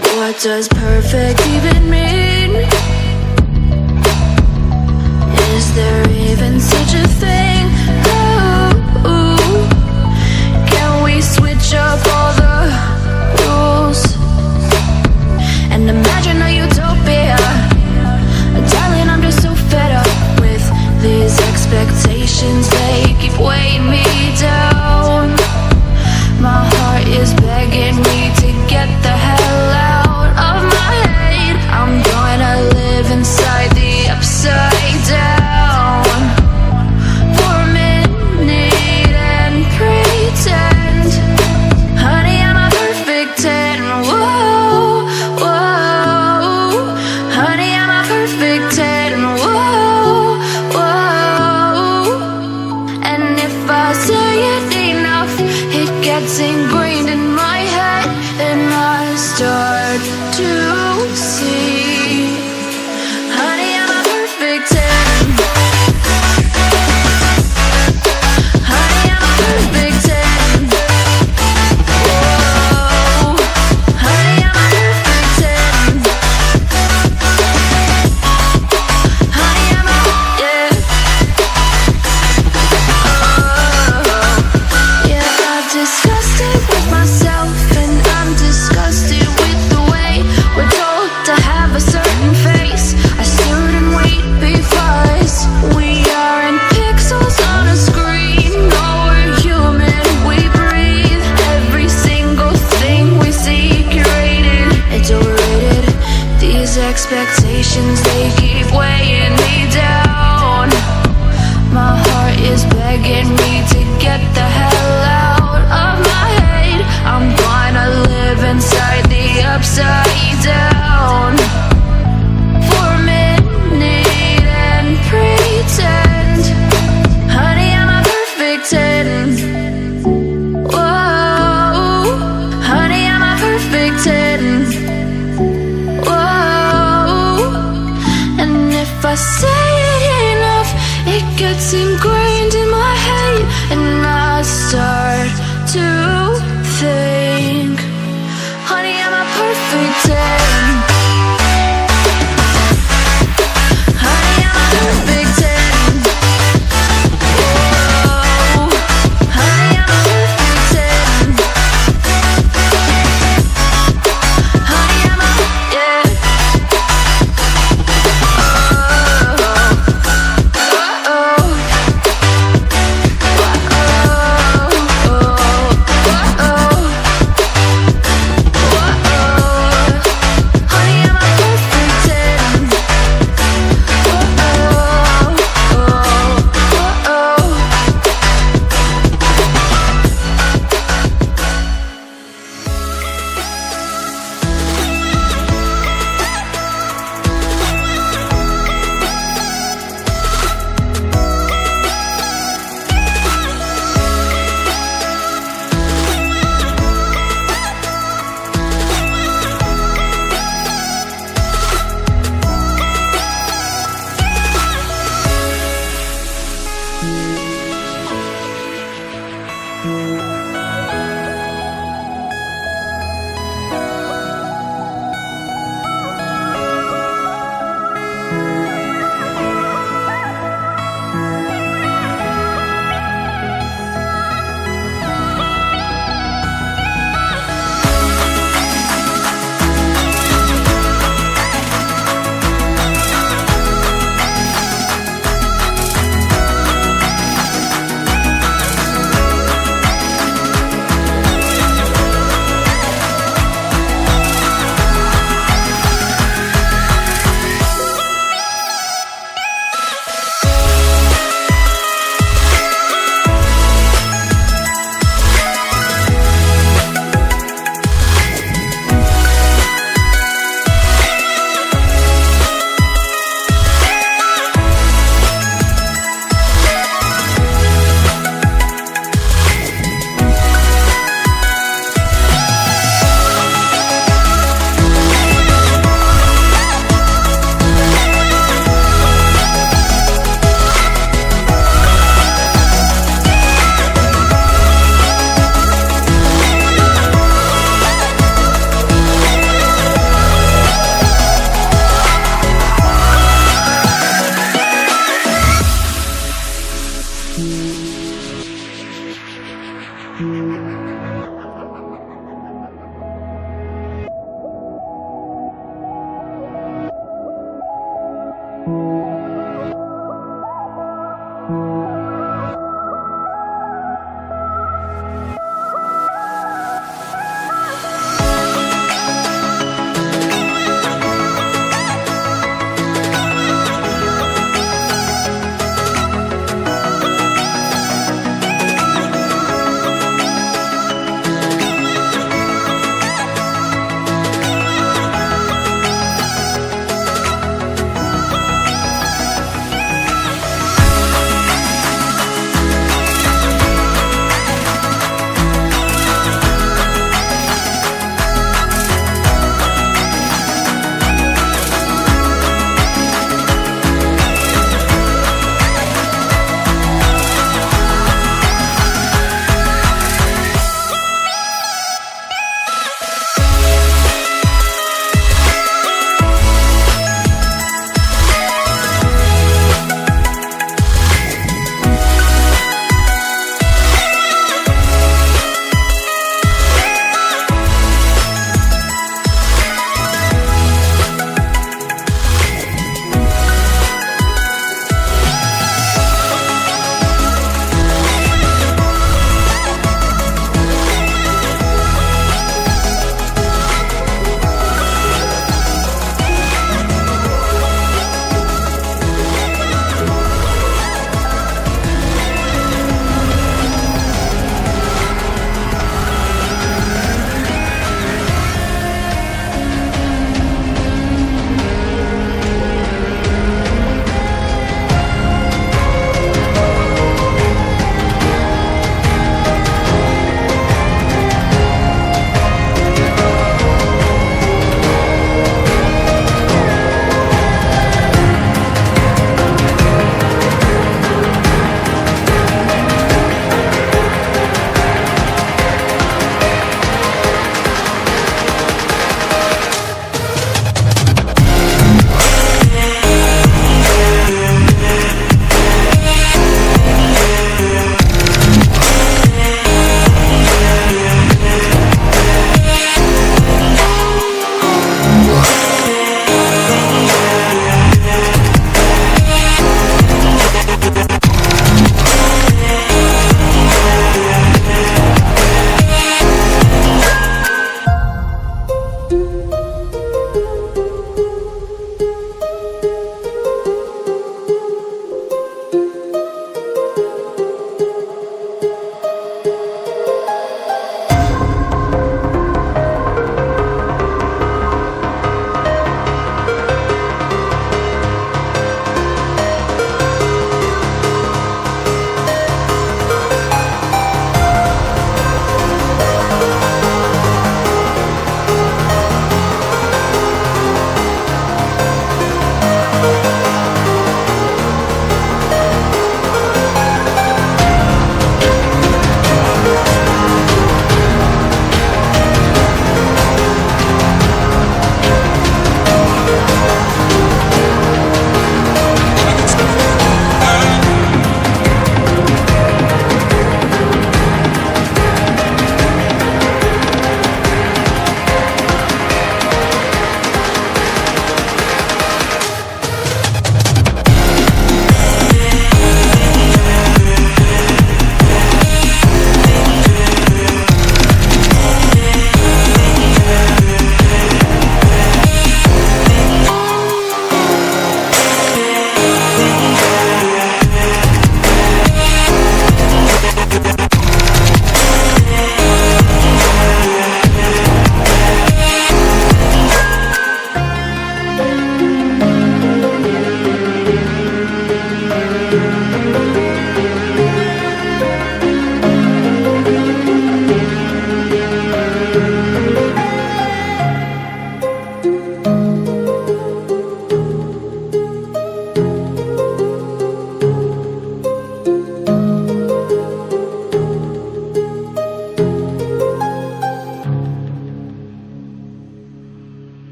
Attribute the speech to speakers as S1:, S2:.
S1: What does perfect even mean? Is there even such a thing? Ooh, can we switch up all the rules and imagine a utopia? Darling, I'm just so fed up with these expectations. They keep weighing me down. My heart is begging me to get the hell out of my head. I'm gonna live inside the upside down for a minute and pretend, honey, I'm a perfect 10. Whoa, whoa, honey, I'm a perfect 10. Whoa, whoa, and if I say it enough, it gets ingrained in my head, and I start to see, honey, I'm a perfect 10. Honey, I'm a perfect 10. Whoa, honey, I'm a perfect 10. Honey, I'm a, yeah. Yeah, I've discussed it with myself, and I'm disgusted with the way we're told to have a certain face, a certain weight, because we aren't pixels on a screen. No, we're human, we breathe. Every single thing we see curated, it's overrated. These expectations, they keep weighing me down. My heart is begging me to get the hell out of my head. I'm gonna live inside the upside down for a minute and pretend, honey, I'm a perfect 10. Whoa, honey, I'm a perfect 10. Whoa, and if I say it enough, it gets